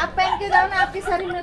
आप पहन के जाओ ना, आपकी सारी में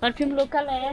परफ्यूम लोकल है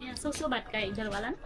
ये 100 बात का है इधर वाला ना.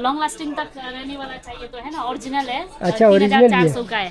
लॉन्ग लास्टिंग तक रहने वाला चाहिए तो है ना, ओरिजिनल है. अच्छा, original भी है. 3400 का है.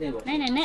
नहीं नहीं नहीं,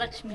Lakshmi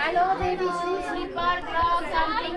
hello baby slipper cloth something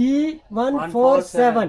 D147.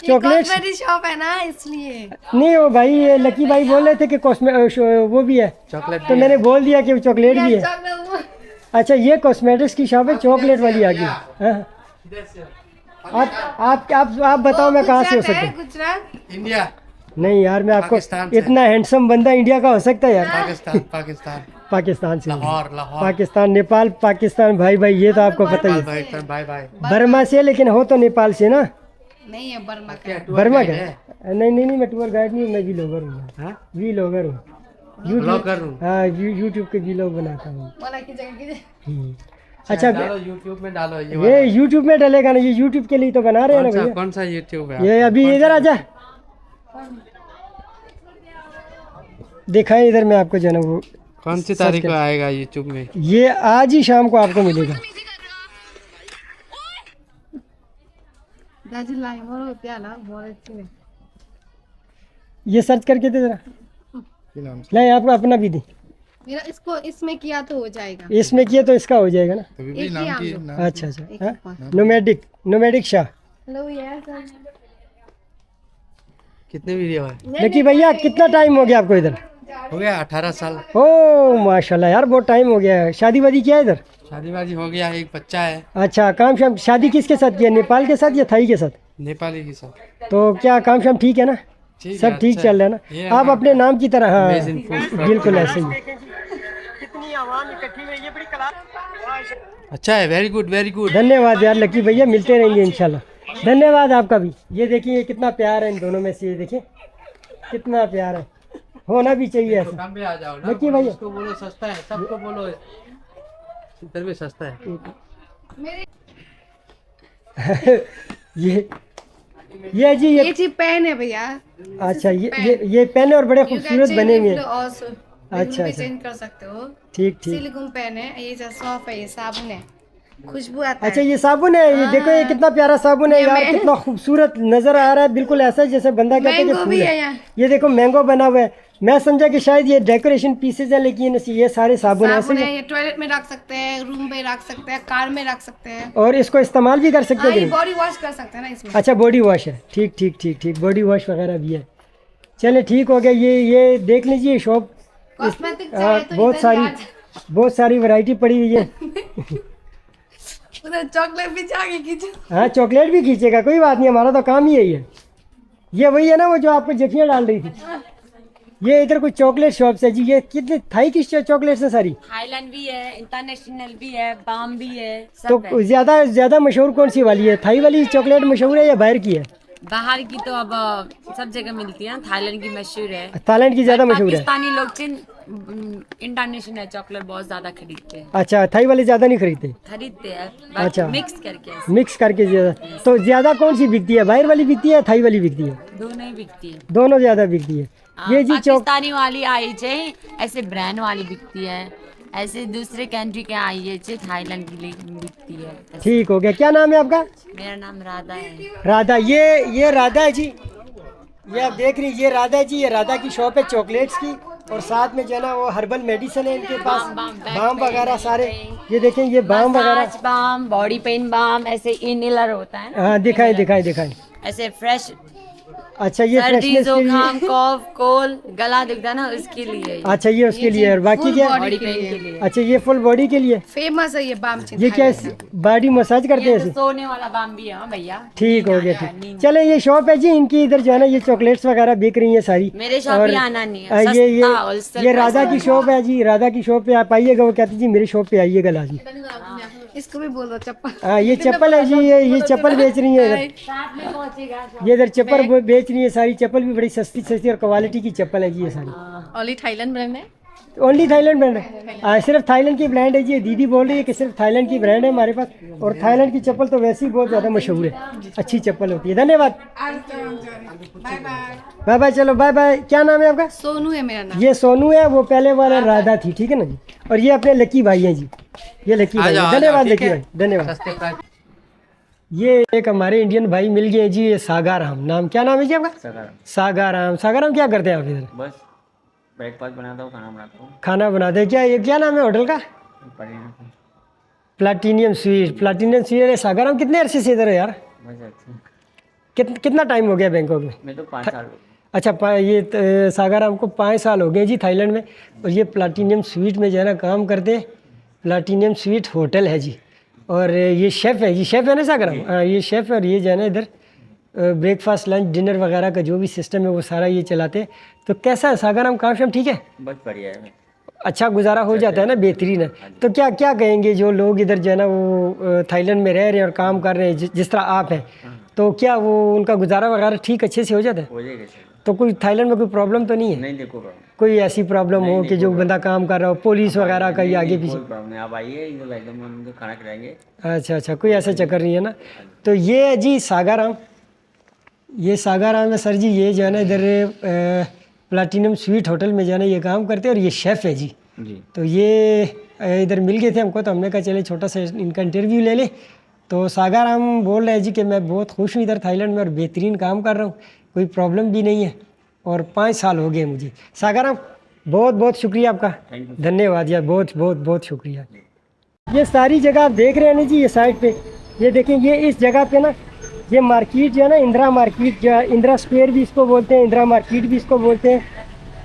Chocolates मेरी शॉप है ना इसलिए। नहीं, वो भाई ये लकी भाई बोल रहे थे कि वो भी है, चॉकलेट तो मैंने बोल दिया कि वो चॉकलेट भी है। अच्छा, ये कॉस्मेटिक्स की शॉप है, चॉकलेट वाली आ गई। हाँ। आप बताओ मैं कहाँ से हो सकता हूँ? गुजरात। इंडिया। नहीं यार, मैं आपको पाकिस्तान से। इतना हैंडसम बंदा इंडिया का हो सकता है यार? पाकिस्तान पाकिस्तान पाकिस्तान से। लाहौर लाहौर। पाकिस्तान, नेपाल, पाकिस्तान, भाई भाई ये तो आपको पता ही है। भाई बाय बाय। बर्मा से, लेकिन हो तो नेपाल से ना? नहीं है बर्मा का। बर्मा का? नहीं, मैं टूर गाइड नहीं हूँ, मैं व्लॉगर हूँ। हाँ? व्लॉगर हूँ, ब्लॉगर हूँ। हाँ, यूट्यूब के व्लॉग बनाता हूँ। बोला की जगह अच्छा, डालो यूट्यूब में डालो ये यूट्यूब में डलेगा ना? ये यूट्यूब के लिए तो बना रहे हैं ना भैया। कौन सा यूट्यूब है? ये अभी इधर आ जा, दिखाएं इधर, मैं आपको जो है ना वो कौन सी तारीख को आएगा यूट्यूब में? ये आज ही शाम को आपको मिलेगा। दार्जिलिंग मोर प्याला मोर अच्छी। ये सर्च करके दे जरा, नहीं आपको अपना भी दे। मेरा इसको इसमें किया तो हो जाएगा। इसमें किए तो इसका हो जाएगा ना? एक ही आम लो। अच्छा, नोमैडिक शाह। हेलो यार कितने वीडियो है? लकी भैया, कितना टाइम हो गया आपको इधर? हो गया 18 साल। ओ माशाल्लाह यार, बहुत टाइम हो गया है। शादी वादी किया है इधर? शादी वादी हो गया, एक बच्चा है। अच्छा, काम शाम शादी किसके साथ किया, नेपाल के साथ या थाई के साथ? नेपाली के साथ। तो क्या काम शाम ठीक है ना? ठीक सब है, ठीक अच्छा चल रहा है ये ना? आप अपने नाम की तरह, हाँ Amazing food बिल्कुल ऐसे ही। अच्छा है, वेरी गुड वेरी गुड। धन्यवाद यार लकी भैया, मिलते रहेंगे इंशाल्लाह। धन्यवाद आपका भी। ये देखिए कितना प्यार है इन दोनों में से, ये देखिए कितना प्यार है, होना भी चाहिए ऐसा। दुकान पे आ जाओ ना, लकी भैया। इसको बोलो सस्ता है, सबको बोलो इधर भी सस्ता है। ये जी ये चीज पेन है भैया। अच्छा, ये पेन है और बड़े खूबसूरत बने हुए हैं। अच्छा, अच्छा चेंज कर सकते हो। ठीक। सिलिकॉन पेन है, ये जो सॉफ्ट है, ये साबुन है, खुशबू आता अच्छा, है। ये साबुन है, ये देखो ये कितना प्यारा साबुन है ये यार, कितना खूबसूरत नजर आ रहा है, बिल्कुल ऐसा जैसे बंदा कहता है कि मैंगो फूल भी है। है यहाँ। ये देखो मैंगो बना हुआ है, मैं समझा कि शायद ये डेकोरेशन पीसेज है, लेकिन ये सारे साबुन है साबुन ऐसे। है, ये टॉयलेट में रख सकते हैं, रूम में रख सकते हैं, कार में रख सकते हैं। और इसको इस्तेमाल भी कर सकते हाँ, हैं ये कि बॉडी वॉश कर सकते हैं ना इसमें। अच्छा, बॉडी वॉश है, ठीक, बॉडी वॉश वगैरह भी है। चले ठीक हो गया। ये देख लीजिए शॉप, कॉस्मेटिक हाँ, चाहिए तो बहुत सारी वैरायटी पड़ी हुई है। उधर चॉकलेट भी जाके खींचो। हाँ, चॉकलेट भी खींचेगा, कोई बात नहीं, हमारा तो काम ही यही है। ये वही है ना वो जो आपको जफियाँ डाल रही थी? ये इधर कोई चॉकलेट शॉप है जी। ये कितने थाई की चॉकलेट्स है सारी? थाईलैंड भी है, इंटरनेशनल भी है, बाम भी है, सब है। तो ज्यादा मशहूर कौन सी वाली है? थाई वाली चॉकलेट मशहूर है या बाहर की है? बाहर की तो अब सब जगह मिलती है, थाईलैंड की मशहूर है। थाईलैंड की ज्यादा मशहूर है। पाकिस्तानी लोग इंटरनेशनल चॉकलेट बहुत ज्यादा खरीदते हैं। अच्छा, थाई वाले ज्यादा नहीं खरीदते हैं अच्छा। मिक्स करके मिक्स करके ज्यादा। तो ज्यादा कौन सी बिकती है, बाहर वाली बिकती है, थाई वाली बिकती है? दोनों ही बिकती है। दोनों ज्यादा बिकती है। ये जी पाकिस्तानी वाली आई चाहिए, ऐसे ब्रांड वाली बिकती है, ऐसे दूसरे कंट्री के आई है, थाईलैंड की बिकती है। ठीक हो गया। क्या नाम है आपका? मेरा नाम राधा है। राधा, ये राधा है जी, ये आप देख रही, ये राधा है जी। ये राधा की शॉप है चॉकलेट्स की, और साथ में जो है ना वो हर्बल मेडिसिन है इनके पास, बाम वगैरह सारे। ये देखें, ये बाम वगैरह, बाम, बॉडी पेन बाम, ऐसे इनहेलर होता है ना। हाँ, दिखाएं। ऐसे फ्रेश, अच्छा, ये सर्दी, फ्रेशनेस के लिए। जुकाम, कॉफ, कोल्ड, गला दुखता है ना, उसके लिए। अच्छा, ये उसके लिए, और बाकी क्या? बॉडी पेन के लिए। अच्छा, ये फुल बॉडी के लिए फेमस है ये बाम चीज। ये क्या बॉडी मसाज करते हैं ये तो ऐसे? सोने वाला बाम भी है हाँ भैया। ठीक हो गया, ठीक। चले, ये शॉप है जी इनकी, इधर जो है ना ये चॉकलेट्स वगैरह बिक रही है सारी। मेरे शॉप और पे आना नहीं है, सस्ता, wholesale ये price राधा में की शॉप है जी। राधा की शॉप पे आप आइएगा, वो कहती जी मेरी शॉप पे आइएगा लाजमी। इसको भी बोल दो चप्पल। हाँ, ये चप्पल है जी, ये चप्पल बेच रही है इधर। साथ में पहुंचेगा। ये इधर चप्पल बेच रही है सारी। चप्पल भी बड़ी सस्ती और क्वालिटी की चप्पल है जी ये सारी। ओनली थाईलैंड ब्रांड है। ओनली थाईलैंड ब्रांड है, सिर्फ थाईलैंड की ब्रांड है जी। दीदी बोल रही है कि सिर्फ थाईलैंड की ब्रांड है हमारे पास, और थाईलैंड की चप्पल तो वैसे ही बहुत ज़्यादा मशहूर है, अच्छी चप्पल होती है। धन्यवाद, बाय बाय। चलो बाय बाय। क्या नाम है आपका? सोनू है मेरा नाम। ये सोनू है, वो पहले वाला राधा थी, ठीक है ना जी। और ये अपने लकी भाई हैं जी, ये लकी भाई हैं। धन्यवाद लकी भाई, धन्यवाद। ये एक हमारे इंडियन भाई मिल गए जी, ये सागाराम नाम। क्या नाम है जी आपका? सागाराम क्या करते हैं आप इधर? बस ब्रेकफास्ट बनाता हूँ, खाना बनाता हूँ। खाना बनाते हैं क्या? ये क्या नाम है होटल का? प्लाटिनियम स्वीट है। सागाराम कितने अरसे से इधर है यार? बस अच्छा। कितना टाइम हो गया बैंकॉक में? मैं तो 5 साल हो गए। अच्छा ये सागाराम को 5 साल हो गए जी थाईलैंड में, और ये प्लाटीनियम स्वीट में जो है ना काम करते हैं। प्लाटीनियम स्वीट होटल है जी, और ये शेफ़ है जी, शेफ़ है ना सागाराम? हाँ ये शेफ़ है, और ये जो है ना इधर ब्रेकफास्ट लंच डिनर वगैरह का जो भी सिस्टम है वो सारा ये चलाते हैं। तो कैसा है सागाराम, काम शाम ठीक है? बस बढ़िया है। अच्छा गुजारा हो जाता है ना, बेहतरीन है। तो क्या क्या कहेंगे जो लोग इधर जो है ना वो थाईलैंड में रह रहे हैं और काम कर रहे हैं जिस तरह आप हैं, तो क्या वो उनका गुजारा वगैरह ठीक अच्छे से हो जाता है? हो जाएगा सर। तो कोई थाईलैंड में कोई प्रॉब्लम तो नहीं है? नहीं देखो प्रॉब्लम, कोई ऐसी प्रॉब्लम हो कि जो बंदा काम कर रहा हो, पुलिस वगैरह का या आगे पीछे? कोई प्रॉब्लम नहीं, आप आइए इधर एकदम हम तो खाना खिलाएंगे। अच्छा, कोई ऐसा चक्कर नहीं है ना। तो ये है जी सागाराम, ये सागाराम है सर जी। ये जो है ना इधर प्लाटीनियम स्वीट होटल में जो है ना ये काम करते हैं, और ये शेफ़ है जी। तो ये इधर मिल गए थे हमको, तो हमने कहा चले छोटा सा इनका इंटरव्यू ले ले। तो सागाराम बोल रहे हैं जी कि मैं बहुत खुश हूँ इधर थाईलैंड में और बेहतरीन काम कर रहा हूँ, कोई प्रॉब्लम भी नहीं है, और 5 साल हो गए मुझे। सागाराम बहुत बहुत शुक्रिया आपका, धन्यवाद यार, बहुत बहुत बहुत शुक्रिया। ये सारी जगह आप देख रहे हैं ना जी, ये साइड पे ये देखें, ये इस जगह पे ना ये मार्केट जो है ना इंदिरा मार्केट, जो है इंदिरा स्क्वायर भी इसको बोलते हैं, इंदिरा मार्केट भी इसको बोलते हैं,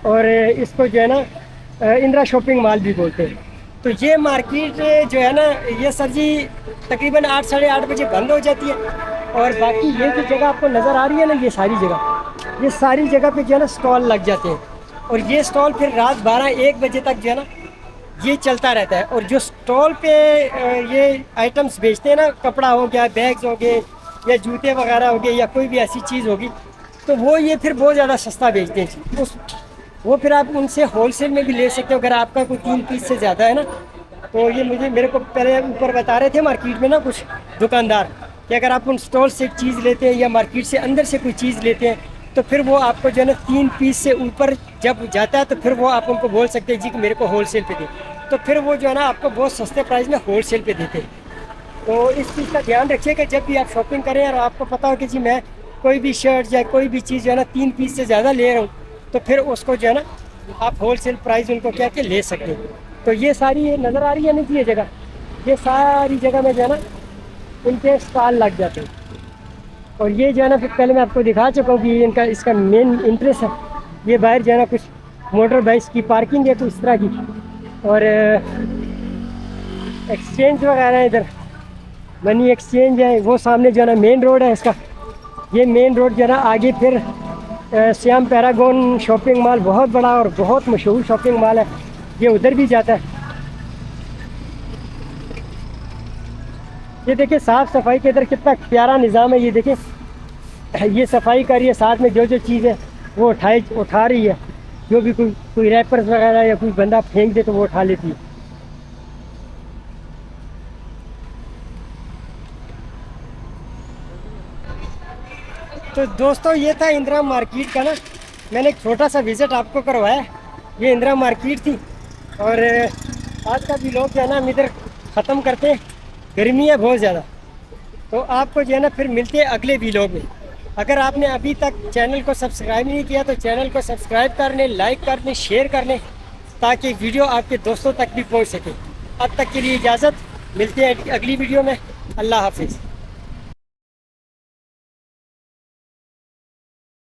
और इसको जो है ना इंदिरा शॉपिंग मॉल भी बोलते हैं। तो ये मार्केट जो है ना ये सर जी तकरीबन 8 साढ़े 8 बजे बंद हो जाती है, और बाकी ये जो जगह आपको नज़र आ रही है ना, ये सारी जगह पे जो है ना स्टॉल लग जाते हैं, और ये स्टॉल फिर रात 12-1 बजे तक जो है ना ये चलता रहता है। और जो स्टॉल पे ये आइटम्स बेचते हैं ना, कपड़ा हो गया, बैग्स हो गए, या जूते वगैरह हो गए, या कोई भी ऐसी चीज़ होगी, तो वो ये फिर बहुत ज़्यादा सस्ता बेचते हैं। वो फिर आप उनसे होलसेल में भी ले सकते हो अगर आपका कोई 3 पीस से ज़्यादा है ना। तो ये मेरे को पहले ऊपर बता रहे थे मार्केट में ना कुछ दुकानदार कि अगर आप उन स्टॉल से एक चीज़ लेते हैं या मार्केट से अंदर से कोई चीज़ लेते हैं, तो फिर वो आपको जो है ना 3 पीस से ऊपर जब जाता है, तो फिर वो आप उनको बोल सकते हैं जी कि मेरे को होलसेल पे दे, तो फिर वो जो है ना आपको बहुत सस्ते प्राइस में होलसेल पे देते हैं। तो इस चीज़ का ध्यान रखिएगा जब भी आप शॉपिंग करें, और आपको पता हो कि जी मैं कोई भी शर्ट या कोई भी चीज़ जो है ना 3 पीस से ज़्यादा ले रहा हूँ, तो फिर उसको जो है ना आप होलसेल प्राइस उनको क्या के ले सकते हैं। तो ये सारी ये नज़र आ रही है नहीं ये जगह, ये सारी जगह में जो है ना इनके स्टॉल लग जाते हैं। और ये जो है ना फिर पहले मैं आपको दिखा चुका हूँ कि इसका मेन इंटरेस्ट है, ये बाहर जो है ना कुछ मोटर बाइक्स की पार्किंग है, तो इस तरह की, और एक्सचेंज वगैरह है, इधर मनी एक्सचेंज है, वो सामने जो है ना मेन रोड है इसका। ये मेन रोड जो है ना आगे फिर श्याम पैरागॉन शॉपिंग मॉल बहुत बड़ा और बहुत मशहूर शॉपिंग मॉल है, ये उधर भी जाता है। ये देखिए साफ़ सफाई के इधर कितना प्यारा निज़ाम है, ये देखिए ये सफाई कर रही है, साथ में जो चीज़ है वो उठा रही है, जो भी कोई रैपर्स वगैरह या कोई बंदा फेंक दे तो वो उठा लेती है। तो दोस्तों ये था इंदिरा मार्केट का ना, मैंने एक छोटा सा विज़िट आपको करवाया। ये इंदिरा मार्केट थी, और आज का व्लॉग जो है ना हम इधर ख़त्म करते हैं, गर्मी है बहुत ज़्यादा। तो आपको जो है ना फिर मिलते हैं अगले व्लॉग में। अगर आपने अभी तक चैनल को सब्सक्राइब नहीं किया तो चैनल को सब्सक्राइब कर लें, लाइक कर लें, शेयर कर लें, ताकि वीडियो आपके दोस्तों तक भी पहुँच सके। अब तक के लिए इजाज़त, मिलते हैं अगली वीडियो में। अल्लाह हाफिज़।